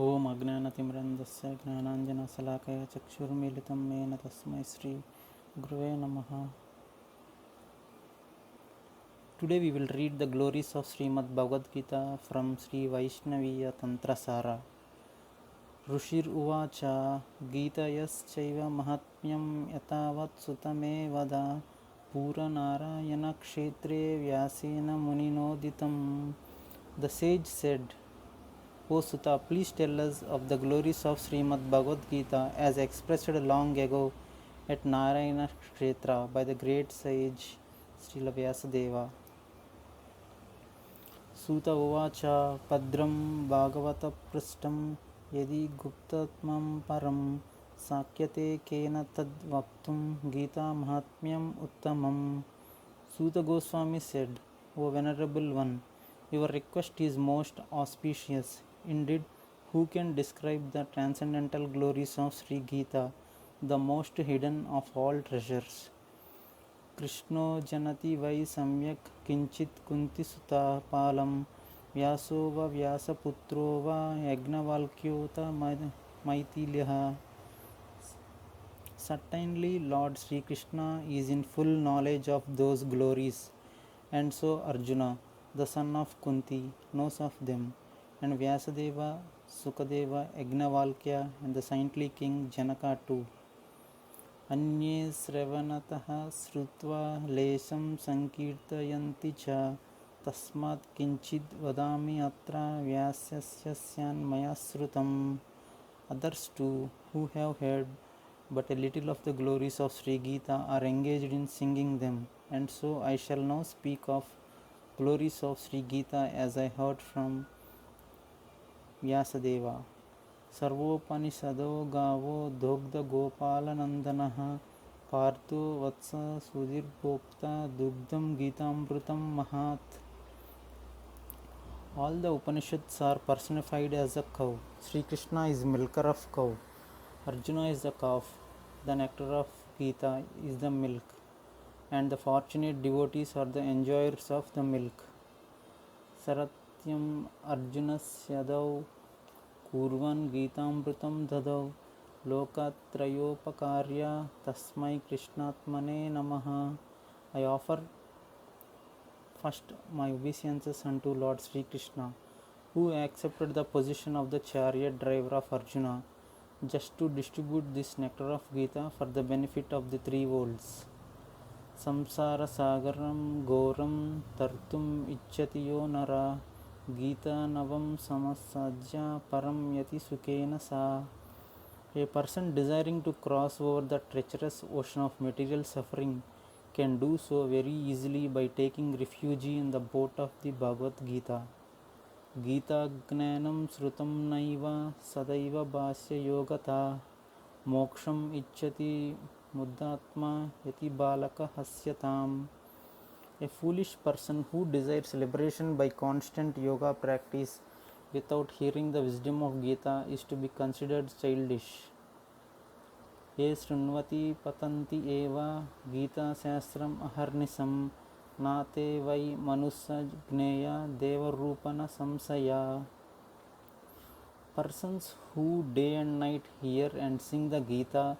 ओम अज्ञानतिमिरन्धस्य ज्ञानाञ्जनशलाकया चक्षुर्मीलितं येन तस्मै श्री गुरुवे नमः. Today we will read the glories of Srimad Bhagavad Gita from Sri Vaishnaviya Tantrasara. ऋषिर उवाच गीतयश्चैव महात्म्यं यतावत् सुतमेवद पूरनारायणक्षेत्रे व्यासेन मुनिनोदितं. The sage said, O Sutta, please tell us of the glories of Srimad Bhagavad Gita as expressed long ago at Narayana Kshetra by the great sage Srila Vyasadeva. Suta Uvacha Padram Bhagavata Prishtam Yadi Guptatmam Param Sakyate Kena Tad Vaktum Gita Mahatmyam Uttamam. Suta Goswami said, O Venerable One, your request is most auspicious. Indeed, who can describe the transcendental glories of Sri Gita, the most hidden of all treasures? Krishno janati vai samyak kinchit kunti suta palam vyaso va vyasaputro va yagnavalkyota maitiliha. Certainly, Lord Sri Krishna is in full knowledge of those glories, and so Arjuna, the son of Kunti, knows of them, and Vyasadeva, Sukadeva, Yagnavalkya, and the saintly king Janaka too. Anye sravanatah srutva lesam sankirtayanti cha tasmat kinchid vadami atra vyasyasya maya srutam. Others too, who have heard but a little of the glories of Sri Gita, are engaged in singing them, and so I shall now speak of glories of Sri Gita as I heard from Vyasadeva. Sarvopanisado gavo dogda gopalanandanaha partho vatsa sudirbhokta dugdam gitamrutam mahat. All the Upanishads are personified as a cow. Sri Krishna is milker of cow. Arjuna is the calf. The nectar of Gita is the milk, and the fortunate devotees are the enjoyers of the milk. Saratyam Arjunasyadau Kurvan Gitamrutam Dadau Lokatrayopakarya Tasmai Krishnatmane Namaha. I offer first my obeisances unto Lord Sri Krishna, who accepted the position of the chariot driver of Arjuna, just to distribute this nectar of Gita for the benefit of the three worlds. Samsara Sagaram Goram Tartum Ichchati Yo Nara Gita Navam Samasajya Param Yati Sukena Sa. A person desiring to cross over the treacherous ocean of material suffering can do so very easily by taking refuge in the boat of the Bhagavad Gita. Gita Gnanam Srutam Naiva Sadaiva Bhasya Yogata Moksham Ichchati Muddatma Yati Balaka Hasyatam. A foolish person who desires liberation by constant yoga practice without hearing the wisdom of Gita is to be considered childish. Ye shrunvati patanti eva Gita Sastram Aharnisam Nate vai manusa gneya devarupana samsaya. Persons who day and night hear and sing the Gita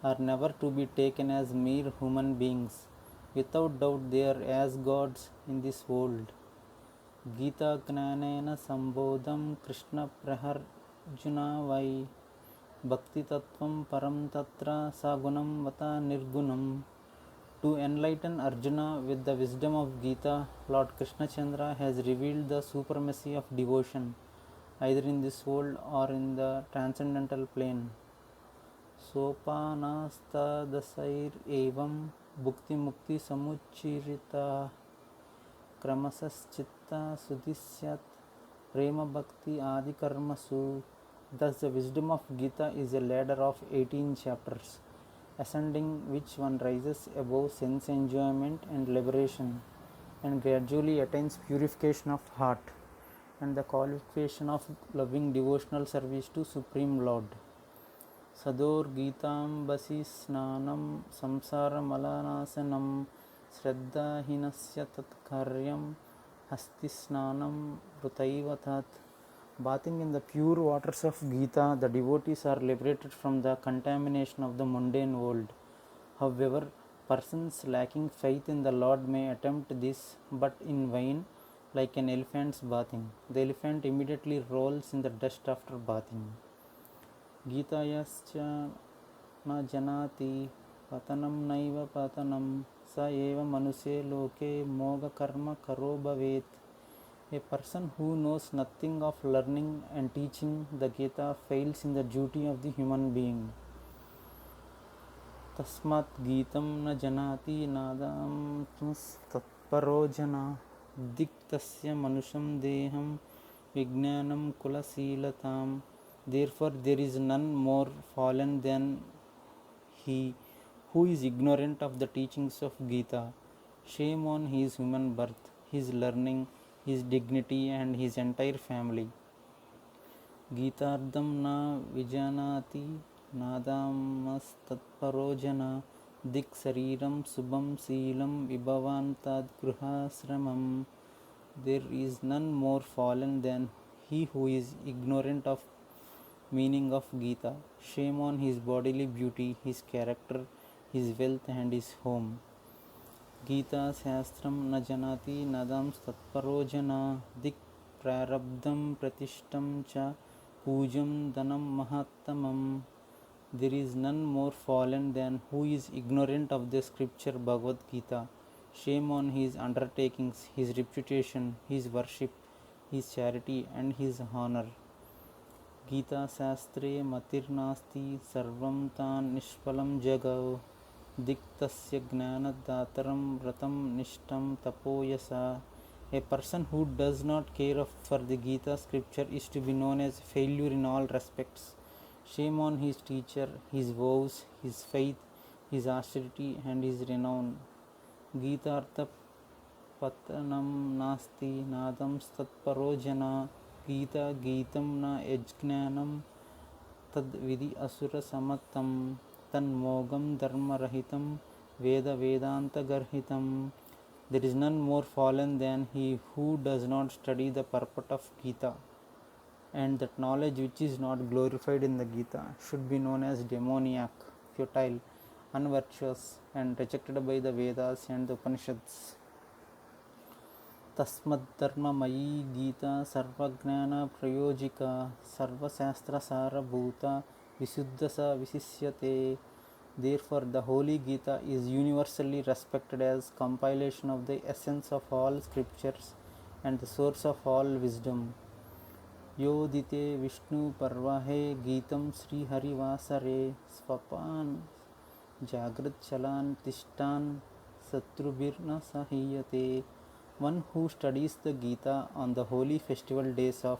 are never to be taken as mere human beings. Without doubt they are as gods in this world. Gita Gnanena Sambodham Krishna Praharjuna vai Bhakti Tattvam Param Tatra Sagunam Vata Nirgunam. To enlighten Arjuna with the wisdom of Gita, Lord Krishna Chandra has revealed the supremacy of devotion, either in this world or in the transcendental plane. Sopanastadasair evam bhukti mukti samuchirita kramasaschitta sudhisyat prema bhakti adi karmasu. Thus the wisdom of Gita is a ladder of 18 chapters, ascending which one rises above sense enjoyment and liberation, and gradually attains purification of heart and the qualification of loving devotional service to Supreme Lord. Sador Gitam Basi Snanam Samsara Malanasanam Shraddhahinasya Tat Karyam Hasti Snanam Vrutaivatat. Bathing in the pure waters of Gita, the devotees are liberated from the contamination of the mundane world. However, persons lacking faith in the Lord may attempt this, but in vain, like an elephant's bathing. The elephant immediately rolls in the dust after bathing. गीतायाश्च न जनाति पतनं नैव पतनं स एव मनुष्ये लोके मोघकर्म करो भवेत्. A person who knows nothing of learning and teaching the Gita fails in the duty of the human being. तस्मात् गीतं न जनाति नादं तत्परो जना दिक्तस्य मनुष्यं देहं विज्ञानं कुलशीलताम्. Therefore there is none more fallen than he who is ignorant of the teachings of Gita. Shame on his human birth, his learning, his dignity and his entire family. गीतार्धं न विजानाति नादामस्तत्परो जना दिक् शरीरं शुभं शीलं विभवान् तद्गृहाश्रमम्. There is none more fallen than he who is ignorant of meaning of Gita. Shame on his bodily beauty, his character, his wealth and his home. Gita Shastram na janati nadam statparo jana dik prarabdham pratishtam cha pujam dhanam mahattamam. There is none more fallen than who is ignorant of the scripture Bhagavad Gita. Shame on his undertakings, his reputation, his worship, his charity and his honor. Gita शास्त्रे मतिर्नास्ति सर्वं तान् निष्फलं जगौ दिक्तस्य ज्ञानदातरं व्रतं निष्ठं तपोयसा. A person who does not care for the Gita scripture is to be known as failure in all respects. Shame on his teacher, his vows, his faith, his austerity and his renown. Gītārtha patanam nasti nadam statparo jana Gita गीतं न यज्ञानं तद्विधि असुर समत्तं तन्मोगं धर्मरहितं वेद वेदान्तगर्हितं. There is none more fallen than he who does not study the purport of Gita, and that knowledge which is not glorified in the Gita should be known as demoniac, futile, unvirtuous and rejected by the Vedas and the Upanishads. तस्मद्धर्ममयी Gita सर्वज्ञान प्रयोजिका सर्वशास्त्रसारभूता विशुद्धसा विशिष्यते. Therefore the holy Gita is universally respected as compilation of the essence of all scriptures and the source of all wisdom. योदिते Vishnu पर्वाहे गीतं श्री हरिवासरे स्वपान जागृत चलान तिष्ठान शत्रुभिर्न सहीयते. One who studies the Gita on the holy festival days of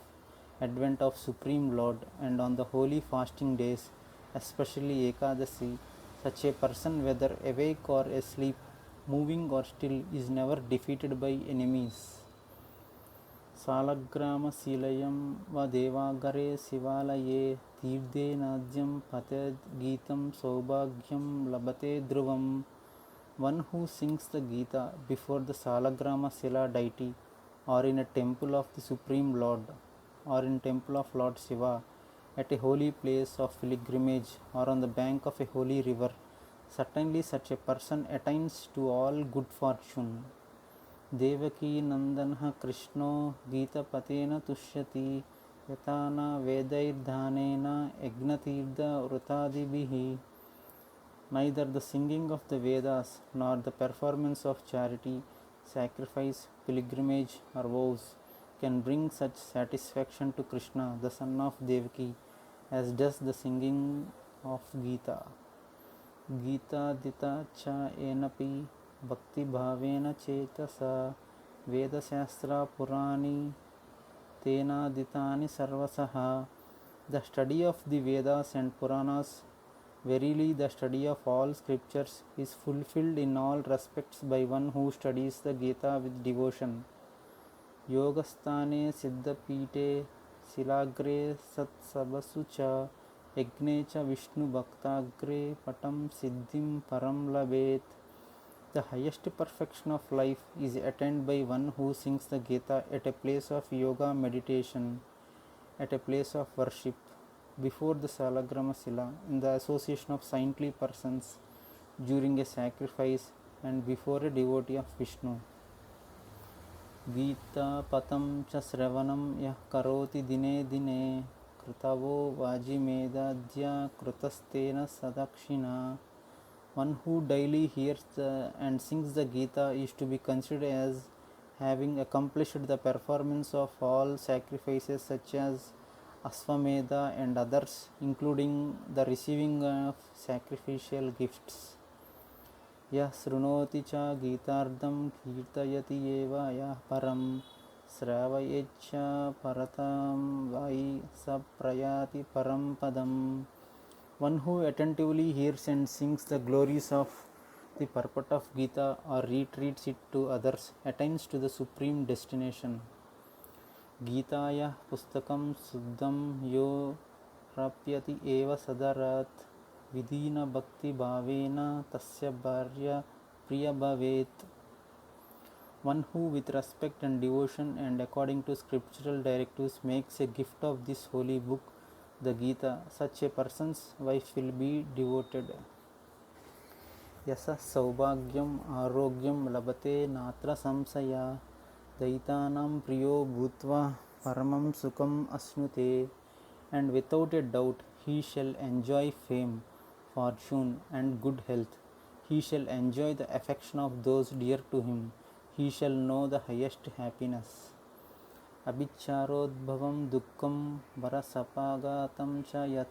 Advent of Supreme Lord and on the holy fasting days, especially Ekadasi, such a person, whether awake or asleep, moving or still, is never defeated by enemies. Saligram शीलयं व देवागरे शिवालये तीर्थे नाद्यं पतेद् गीतं सौभाग्यं लभते ध्रुवम्. One who sings the Gita before the Salagrama Sila deity or in a temple of the Supreme Lord or in temple of Lord Shiva at a holy place of pilgrimage or on the bank of a holy river, certainly such a person attains to all good fortune. Devaki Nandanha Krishno Gita Patena Tushyati Yatana Vedairdhanena Egnatirtha Vrutadibihi. Neither the singing of the Vedas nor the performance of charity, sacrifice, pilgrimage or vows can bring such satisfaction to Krishna, the son of Devaki, as does the singing of Gita. Gita dita cha enapi bhakti bhavena chetasa Veda Shastra Purani tena ditani sarvasaha. The study of the Vedas and Puranas, verily the study of all scriptures, is fulfilled in all respects by one who studies the Gita with devotion. Yogasthane siddhapite silagre satsavasu cha yajne cha vishnu bhaktagre patam siddhim param labhet. The highest perfection of life is attained by one who sings the Gita at a place of yoga meditation. at a place of worship before the Salagrama Sila in the association of saintly persons during a sacrifice and before a devotee of Vishnu. Gita patam cha sravanam yah karoti dine dine krutavo vajimedadya krutastena sadakshina. One who daily hears and sings the Gita is to be considered as having accomplished the performance of all sacrifices such as Aswamedha and others, including the receiving of sacrificial gifts. Yah srunoti cha gitardam kirtayati eva yah param sravayeccha paratam vai saprayati param padam. One who attentively hears and sings the glories of the purport of Gita or retreats it to others attains to the supreme destination. Gitaya pustakam suddham yo prapyati eva sadarat vidina bhakti bhavena tasya bharya priya bhavet. One who with respect and devotion and according to scriptural directives makes a gift of this holy book, the Gita, such a person's wife will be devoted. Yasa saubhagyam arogyam labate natra samsaya daitanam priyo bhutva paramam sukham asnute. And without a doubt he shall enjoy fame, fortune and good health. He shall enjoy the affection of those dear to him. He shall know the highest happiness. Abhicharodbhavam dukkam varasapagatam cha yat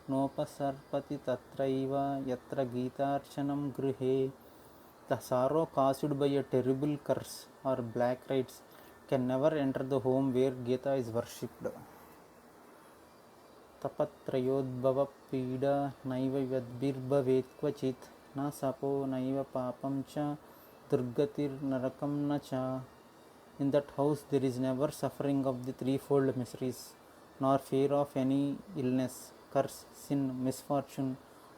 nopasarpati tatraiva yatra gitarchanam gruhe. The sorrow caused by a terrible curse or black rites can never enter the home where Gita is worshipped. Tapatrayodbhava pida naiva yadbirbhavet kvachit na sapo naiva papam cha durgatir narakam na cha. In that house there is never suffering of the threefold miseries, nor fear of any illness, curse, sin, misfortune,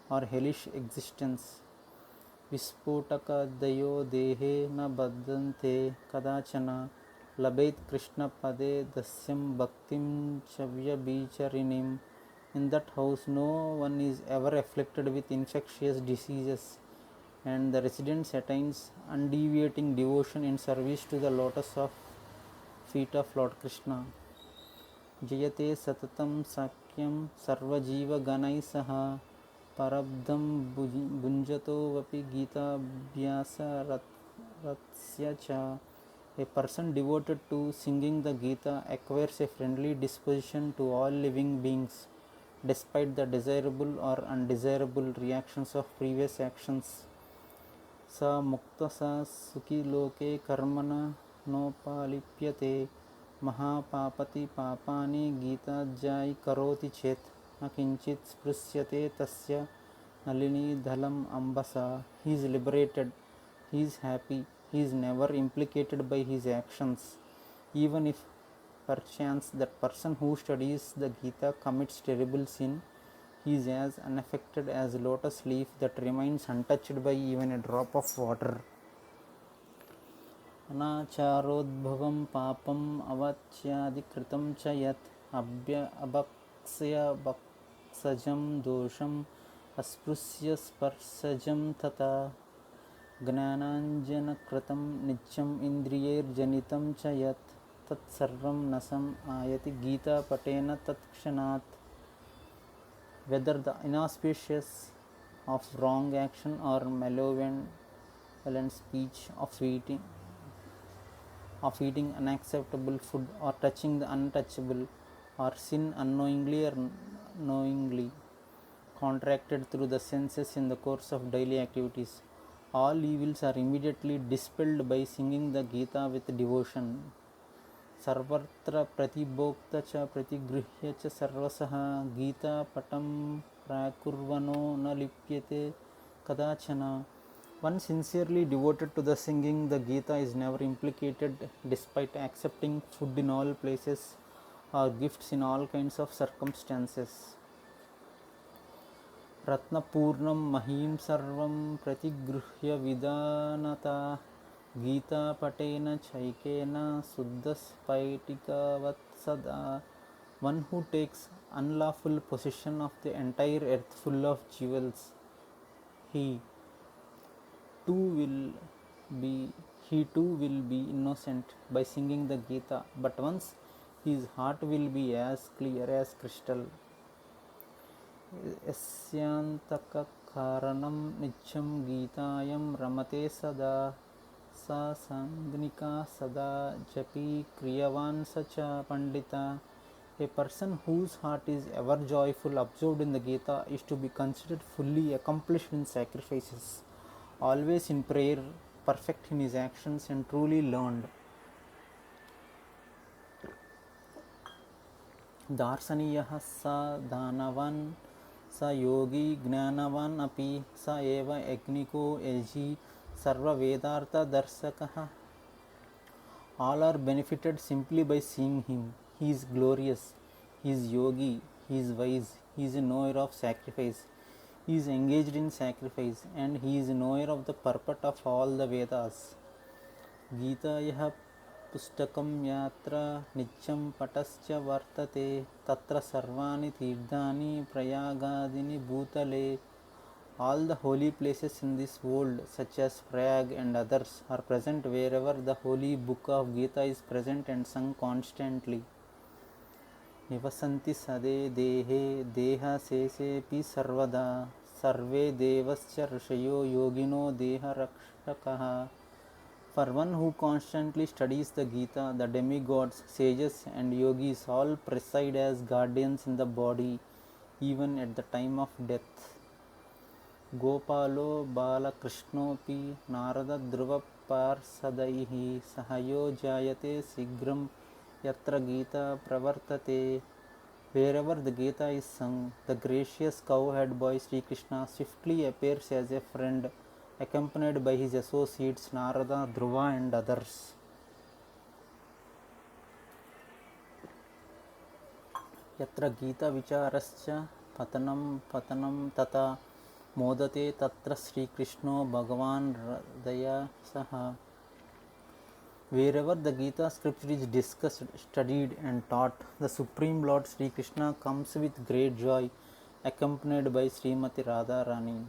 or hellish existence. Vispotaka dayo dehe na baddante kadachana labet Krishna pade dasyam bhaktim chavya bicharinim. In that house no one is ever afflicted with infectious diseases, and the residents attains undeviating devotion in service to the lotus of feet of Lord Krishna. Jayate satatam sakyam sarvajiva ganai saha parabdham bunjato vapi gita abhyasa ratsya cha. A person devoted to singing the Gita acquires a friendly disposition to all living beings despite the desirable or undesirable reactions of previous actions. Sa mukta sa sukhi loke karmana nopalipyate mahapapati papani gita jai karoti chet na kinchit sprusyate tasya nalini dhalam ambasa. He is liberated, he is happy, he is never implicated by his actions. Even if perchance that person who studies the Gita commits terrible sin, he is as unaffected as a lotus leaf that remains untouched by even a drop of water. Anacharodbhavam papam avatyadi kritam cha yat abhaksya bhaksajam dosham asprusya sparsajam tata gnananjana kritam nityam indriyer janitam cha yat tat sarvam nasam ayati Gita patena tat kshanat. Whether the inauspicious of wrong action or malevolent speech of eating unacceptable food or touching the untouchable, or sin unknowingly or knowingly contracted through the senses in the course of daily activities, all evils are immediately dispelled by singing the Gita with devotion. Sarvatra pratibhokta cha pratigruhya cha sarvasaha Gita patam prakurvano na lipyate kadachana. One sincerely devoted to the singing the Gita is never implicated despite accepting food in all places or gifts in all kinds of circumstances. Ratnapurnam mahim sarvam pratigruhya vidanata Gita patena chaikena suddhaspaitika vatsada. one who takes unlawful possession of the entire earth full of jewels, he too will be he too will be innocent by singing the Gita, but once his heart will be as clear as crystal. यस्यान्तक कारणं नित्यं गीतायं रमते सदा सा सांगनिका सदा जपी क्रियवान् स च Pandita. A person whose heart is ever joyful, absorbed in the Gita, is to be considered fully accomplished in sacrifices, always in prayer, perfect in his actions, and truly learned. दार्शनीयः स दानवान् स योगी ज्ञानवान् अपि स एव यज्ञिको Yeezy सर्ववेदार्थदर्शकः. All are benefited simply by seeing him. He is glorious, he is yogi, he is wise, he is a knower of sacrifice, he is engaged in sacrifice, and he is a knower of the purport of all the Vedas. गीतायाः पुस्तकं यत्र नित्यं पठश्च वर्तते तत्र सर्वाणि तीर्थानि प्रयागादीनि भूतले. All the holy places in this world, such as Prayag and others, are present wherever the holy book of Gita is present and sung constantly. Nivasanti sade dehe deha sesepi sarvada sarve devascha rishayo yogino deha rakshakaha. For one who constantly studies the Gita, the demigods, sages and yogis all preside as guardians in the body, even at the time of death. गोपालो बालकृष्णोऽपि नारदध्रुवपार्षदैः सहयो जायते शीघ्रं यत्र गीता प्रवर्तते. Wherever the Gita is sung, the gracious cowherd boy Sri Krishna swiftly appears as a friend, accompanied by his associates Narada, Dhruva and others. यत्र गीता विचारश्च पतनं पतनं तथा मोदते तत्र Sri Krishno Bhagavan Hridaya Saha. Wherever the Gita scripture is discussed, studied and taught, the Supreme Lord Sri Krishna comes with great joy, accompanied by Srimati Radharani.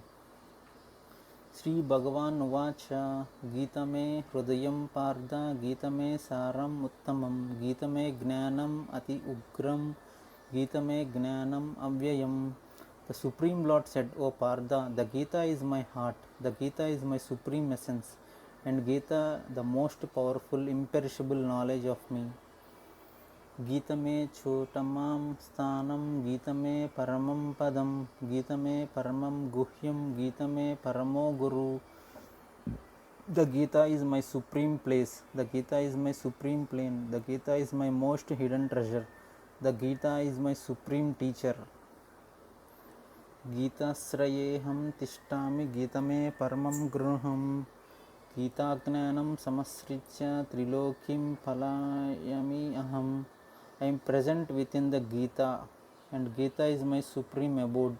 Sri Bhagavan Uvacha Gita me Hrudayam Partha Gita me Saram Uttamam Gita me Gnanam Ati Ugram Gita me Gnanam Avyayam. The Supreme Lord said, O Partha, the Gita is my heart, the Gita is my supreme essence, and Gita the most powerful, imperishable knowledge of me. Gita me chotamam sthanam, Gita me paramam padam, Gita me paramam guhyam, Gita me paramo guru. The Gita is my supreme place, the Gita is my supreme plane, the Gita is my most hidden treasure, the Gita is my supreme teacher. गीताश्रयेऽहं तिष्ठामि गीतमे परमं गृहं गीताज्ञानं समश्रित्य त्रिलोकीं पलायामि अहम्. I am present within the Gita, and Gita is my supreme abode.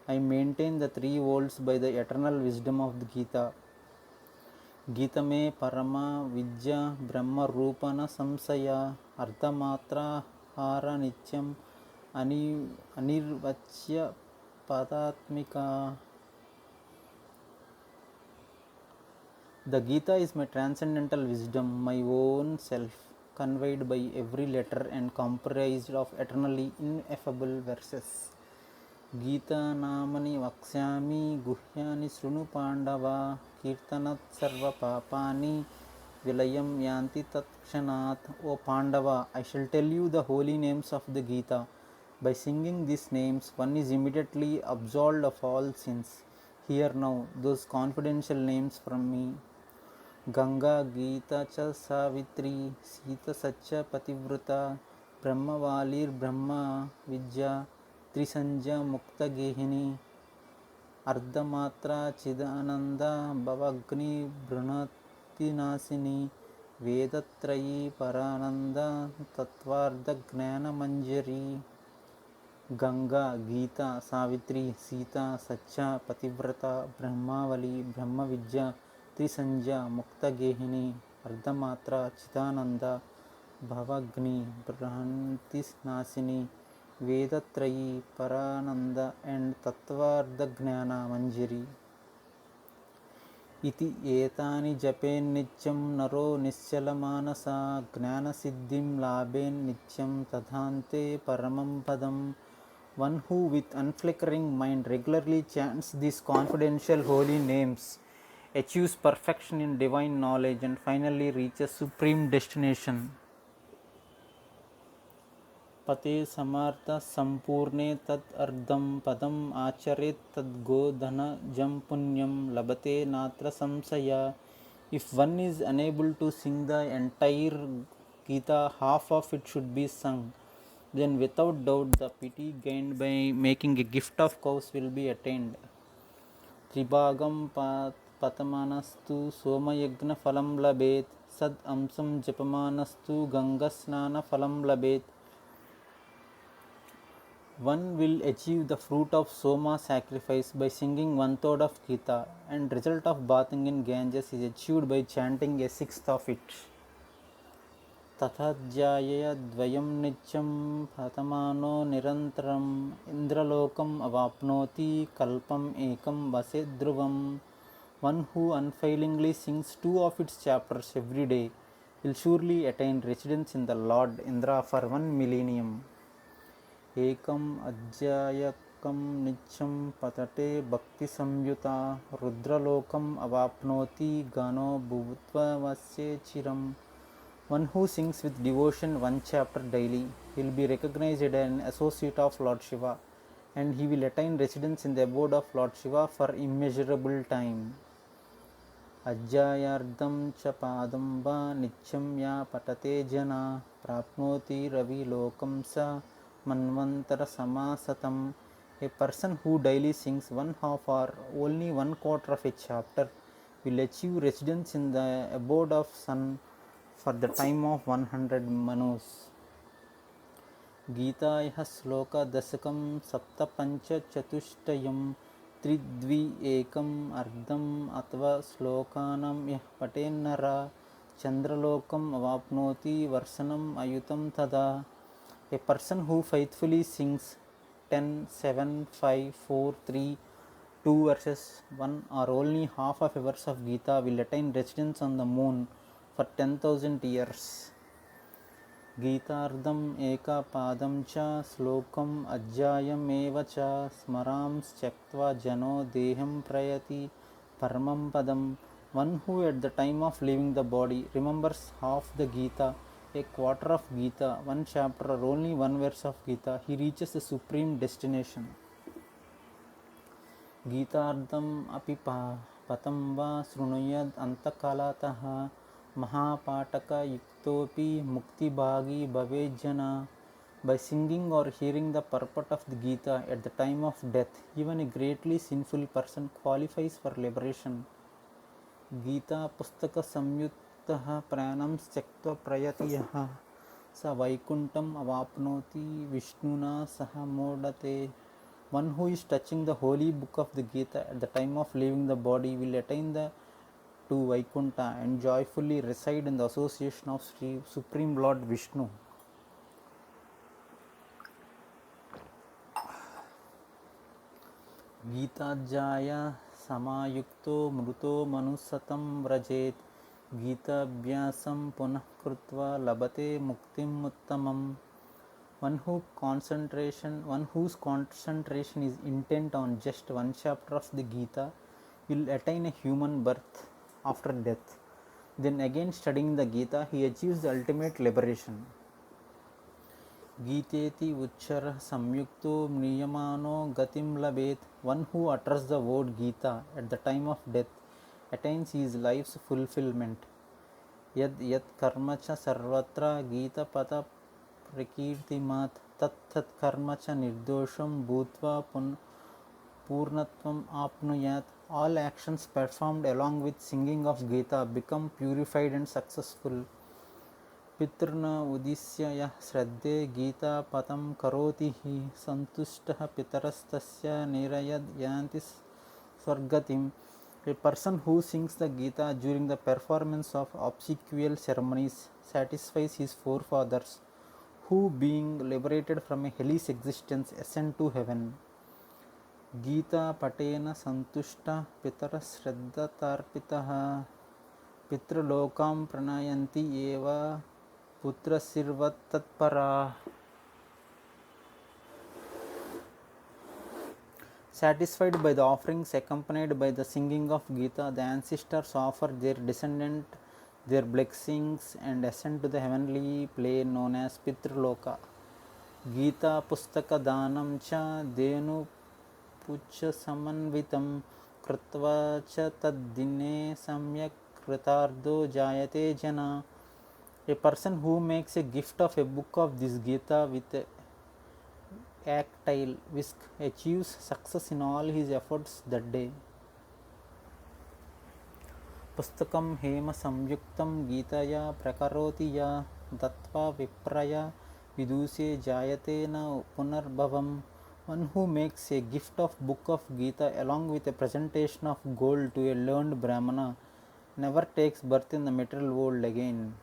I maintain the three worlds by the eternal wisdom of the Gita. Gita me parama vidya brahma rupana samsaya ardhamatra hara nityam anirvachya Padatmika. The Gita is my transcendental wisdom, my own self, conveyed by every letter and comprised of eternally ineffable verses. Gita namani vaksyami guhyani srunu pandava kirtanat sarva papani vilayam yanti tatshanat. O Pandava, I shall tell you the holy names of the Gita. By singing these names, one is immediately absolved of all sins. Hear now those confidential names from me. Ganga, Gita cha Savitri, Sita Satcha Pativrata, Brahmavalir Brahma Vidya, Trisanja Mukta Gehini, Ardhamatra Chidananda, Bhavagni Brunati Nasini, Vedatrayi Parananda, Tatvarda Gnana Manjari. Ganga, Gita, Savitri, Sita, Satcha, Pativrata, Brahmavali, Brahmavidya, Trisanja, Mukta Gehini, Ardhamatra, Chidananda, Bhavagni, Bhrantisnasini, Vedatrayi, Parananda, and Tattvartha Gnana Manjari. इति एतानि जपेन्नित्यं नरो निश्चलमानसा ज्ञानसिद्धिं लाभेन्नित्यं तथान्ते परमं पदम्. One who with unflickering mind regularly chants these confidential holy names achieves perfection in divine knowledge and finally reaches supreme destination. पते समर्थ संपूर्णे तत् अर्धं पदम् आचरेत् तद्गो धनजं पुण्यं लभते नात्र संशया. If one is unable to sing the entire Gita, half of it should be sung. Then without doubt the pity gained by making a gift of cows will be attained. Tribhagam patamanastu somayagna phalam labet sad amsam japamanastu gangasnana phalam labet. One will achieve the fruit of Soma sacrifice by singing 1/3 of Gita, and result of bathing in Ganges is achieved by chanting a sixth of it. तथाध्यायय द्वयं नित्यं पतमानो निरन्तरम् इन्द्रलोकम् अवाप्नोति कल्पम् एकं वसेत् ध्रुवम्. One who unfailingly sings 2 of its chapters every day will surely attain residence in the Lord Indra for 1 millennium. एकम् अध्यायकं नित्यं पठते भक्ति संयुता रुद्रलोकम् अवाप्नोति गणो भूत्वा वस्य चिरम्. One who sings with devotion 1 chapter daily will be recognized as an associate of Lord Shiva, and he will attain residence in the abode of Lord Shiva for immeasurable time. Ajjayardham cha padam va nityam ya patate jana prapnoti ravi lokam sa manvantara samasatam. A person who daily sings 1/2 or only 1/4 of a chapter will achieve residence in the abode of sun for the time of 100 manus. गीतायाः श्लोकदशकं सप्तपञ्चचतुष्टयं त्रिद्वि एकम् अर्धम् अथवा श्लोकानां यः पठेन्नरः चन्द्रलोकम् अवाप्नोति वर्षणम् अयुतं तदा. A person who faithfully sings 10, 7, 5, 4, 3, 2 verses 1 or only half of a verse of Gita will attain residence on the moon for 10,000 years. गीतार्धम् एकापादं च श्लोकम् अध्यायमेव च स्मरांश्चक्त्वा जनो देहं प्रयति परमं पदम्. One who at the time of leaving the body remembers half the Gita, a quarter of Gita, 1 chapter or only 1 verse of Gita, he reaches the supreme destination. गीतार्धम् अपि पतं वा शृणुयात् अन्तकालातः महापाटकयुक्तोऽपि मुक्तिभागी भवेज्जना. By singing or hearing the purport of the Gita at the time of death, even a greatly sinful person qualifies for liberation. Gita pustaka samyuktah pranam त्यक्त्वा प्रयति यः स वैकुण्ठम् अवाप्नोति विष्णुना सह मोदते. One who is touching the holy book of the Gita at the time of leaving the body will attain to Vaikuntha and joyfully reside in the association of Supreme Lord Vishnu. Gītājāya samayukto mruto manusatam vrajet Gītābhyasam punah krutva labate muktim uttamam. One whose concentration is intent on just 1 chapter of the Gita will attain a human birth after death. Then again studying the Gita, he achieves the ultimate liberation. Gīteti uchara samyukto niyamano gatim labet. One who utters the word Gita at the time of death attains his life's fulfillment. Yad yad karma cha sarvatra Gita pata prakirtimat tat tat karma cha nirdosham bhutva purnatvam apnuyat. All actions performed along with singing of Gita become purified and successful. Pitrna udisya yah shraddhe Gita patam karoti hi santushtah pitarastasya nirayad yanti swargatim. A person who sings the Gita during the performance of obsequial ceremonies satisfies his forefathers, who, being liberated from a hellish existence, ascend to heaven. Gita patena santushta pitara shraddhatarpitah pitralokam pranayanti eva putrasirvat tatpara. Satisfied by the offerings accompanied by the singing of Gita, the ancestors offer their descendant their blessings and ascend to the heavenly plane known as Pitraloka. Gita Pustaka Danam cha Denu Pucha Samanvitam Krutva cha Taddine Samyak Kritardo Jayate Jana. A person who makes a gift of a book of this Gita with a tactile whisk achieves success in all his efforts that day. Pustakam hema samyuktam gitaya prakaroति ya dattva vipraya viduse jayate na punarbhavam. One who makes a gift of book of Gita along with a presentation of gold to a learned Brahmana never takes birth in the material world again.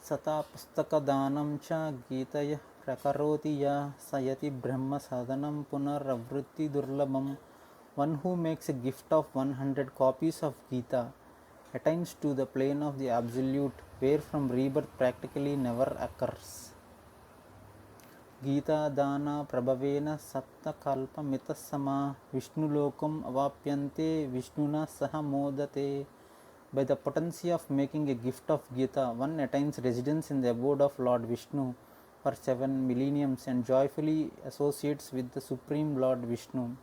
Sata pustaka danam cha gitaya prakaroti ya sayati brahma sadhanam punaravritti durlabam. One who makes a gift of 100 copies of Gita attains to the plane of the Absolute, where from rebirth practically never occurs. Gita dana prabhavena sapta kalpa mitasama Vishnu lokam avapyante Vishnuna saha modate. By the potency of making a gift of Gita, one attains residence in the abode of Lord Vishnu for 7 millenniums and joyfully associates with the Supreme Lord Vishnu.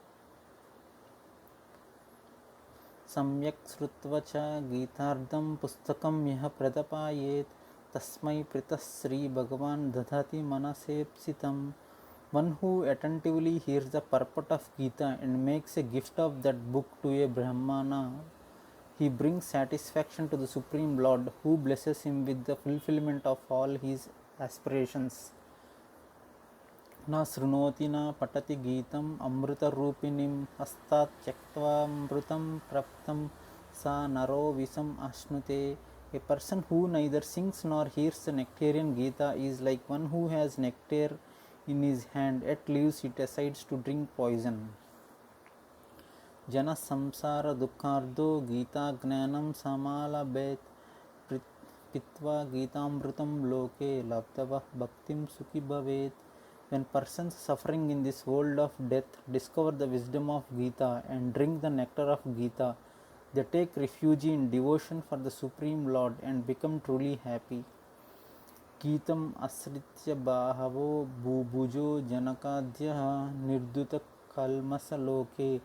Samyak srutva cha Gitardam pustakam yaha pradapayet tasmai pritas Sri Bhagavan dadhati manasepsitam. One who attentively hears the purport of Gita and makes a gift of that book to a Brahmana, he brings satisfaction to the Supreme Lord, who blesses him with the fulfillment of all his aspirations. Na srunoti na patati gitam amrita rupinim hastat tyaktva amrutam praptam sa naro visam ashnute. A person who neither sings nor hears the nectarian Gita is like one who has nectar in his hand yet leaves it aside to drink poison. Jana samsara dukkardo Gita gnanam samalabhet pitva gitamrutam loke labdava bhaktim sukhi bhavet. When persons suffering in this world of death discover the wisdom of Gita and drink the nectar of Gita, they take refuge in devotion for the Supreme Lord and become truly happy. Gitam asritya bahavo bhubujo janakadhyaha nirduta kalmasa loke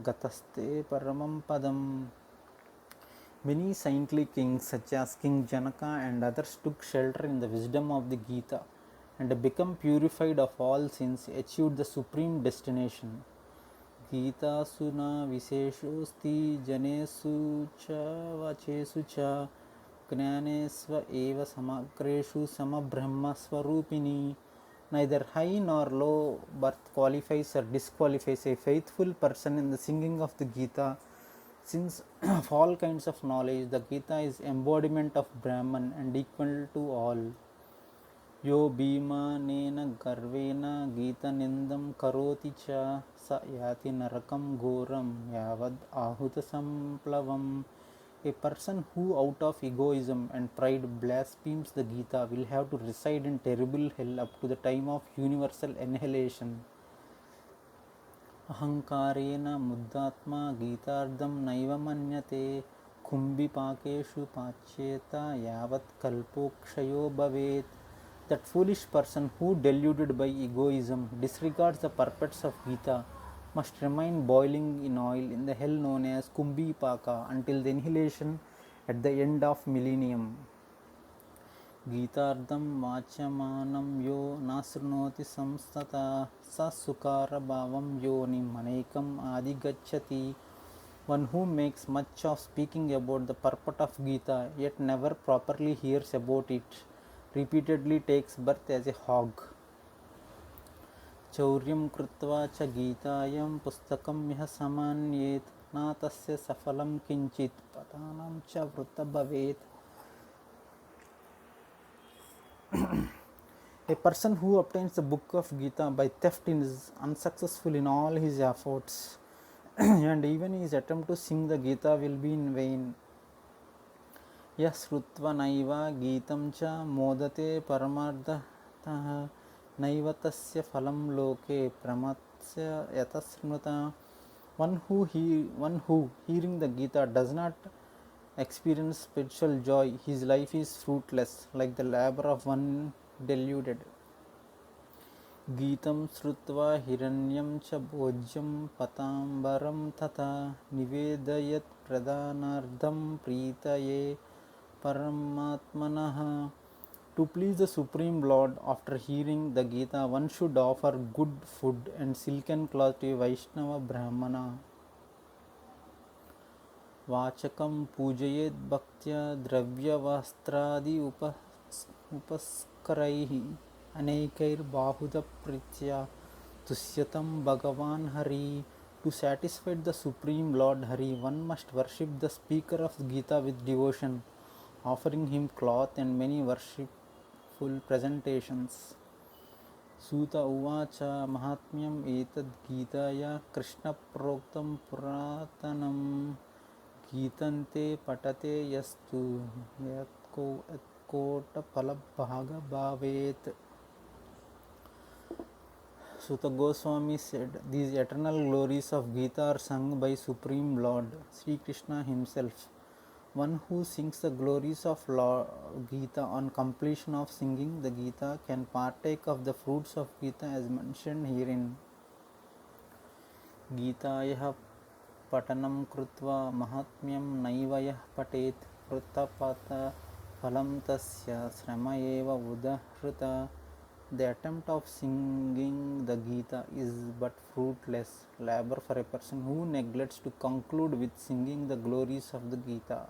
gataste paramam padam. Many saintly kings such as King Janaka and others took shelter in the wisdom of the Gita and become purified of all sins, achieved the supreme destination. Gita suna visheshosti janesu cha vachesu cha jnanesva eva samagreshu samabrahma swarupini. Neither high nor low birth qualifies or disqualifies a faithful person in the singing of the Gita, since of all kinds of knowledge the Gita is embodiment of Brahman and equal to all. Yo bhima nena garvena gita nindam karoti cha sa yati narakam goram yavad ahuta samplavam. A person who out of egoism and pride blasphemes the Gita will have to reside in terrible hell up to the time of universal annihilation. Ahankarena muddatma gitardam naiva manyate kumbhi pakeshu pacheta yavat kalpokshayo bhavet. That foolish person who, deluded by egoism, disregards the purports of Gita must remain boiling in oil in the hell known as Kumbhi Paka until the annihilation at the end of millennium. Gitardam vachamanam yo nasrunoti samstata sa sukara bhavam yonim manekam adigacchati. One who makes much of speaking about the purport of Gita yet never properly hears about it repeatedly takes birth as a hog. Chauryam krutva cha gitayam pustakam yaha samanyet न तस्य सफलं किञ्चित् पतनं च वृथा भवेत्. A person who obtains the book of Gita by theft is unsuccessful in all his efforts, and even his attempt to sing the Gita will be in vain. यः श्रुत्वा नैव गीतं च मोदते परमार्थतः नैव तस्य फलं लोके प्रमत्स्य यतः स्मृता. One who hearing the Gita does not experience spiritual joy, his life is fruitless, like the labor of one deluded. गीतं श्रुत्वा हिरण्यं च भोज्यं पताम्बरं तथा निवेदयत् प्रदानार्थं प्रीतये Paramatmanah. To please the Supreme Lord, after hearing the Gita, one should offer good food and silken cloth to a Vaishnava Brahmana. Vachakam pujayet bhaktya dravyavastradi upaskaraihi anekair bahuda pritya tusyatam bhagavan Hari. To satisfy the Supreme Lord Hari, one must worship the speaker of Gita with devotion, offering him cloth and many worshipful presentations. Suta uvacha mahatmyam etad gitaya krishna proktam puratanam gitante patate yastu yatkota palabhaga bhavet. Suta Goswami said, these eternal glories of Gita are sung by Supreme Lord Sri Krishna himself. One who sings the glories of Lord Gita on completion of singing the Gita can partake of the fruits of Gita as mentioned herein. Gitayah patanam krutva mahatmyam naivayah patet vrutapata phalam tasya srama eva udahrita. The attempt of singing the Gita is but fruitless labor for a person who neglects to conclude with singing the glories of the Gita.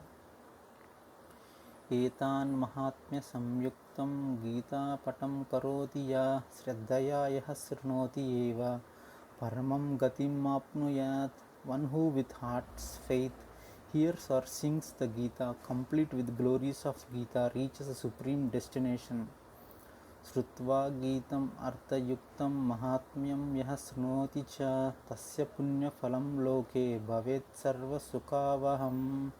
एतान् महात्म्य संयुक्तं गीतापठं करोति या श्रद्धया यः शृणोति एव परमं गतिम् आप्नुयात्. One who with heart's faith hears or sings the Gita complete with glories of Gita reaches a supreme destination. श्रुत्वा गीतम् अर्थयुक्तं महात्म्यं यः शृणोति च तस्य पुण्यफलं लोके भवेत् सर्वसुखावहम्.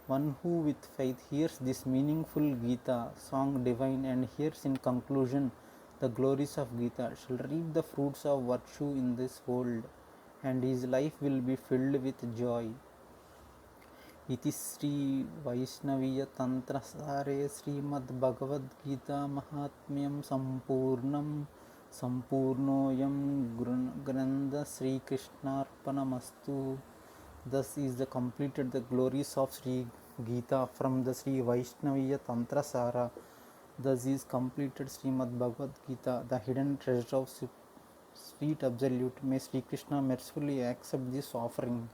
One who with faith hears this meaningful Gita song divine and hears in conclusion the glories of Gita shall reap the fruits of virtue in this world, and his life will be filled with joy. इति श्री वैष्णवीय तंत्र सारे श्रीमद् भगवद गीता महात्म्यं संपूर्णोऽयं ग्रंथ Shri कृष्णार्पणमस्तु. Thus is the completed the glories of Sri Gita from the Sri Vaishnaviya Tantra Sara. Thus is completed Srimad Bhagavad Gita, the hidden treasure of sweet absolute. May Sri Krishna mercifully accept this offering.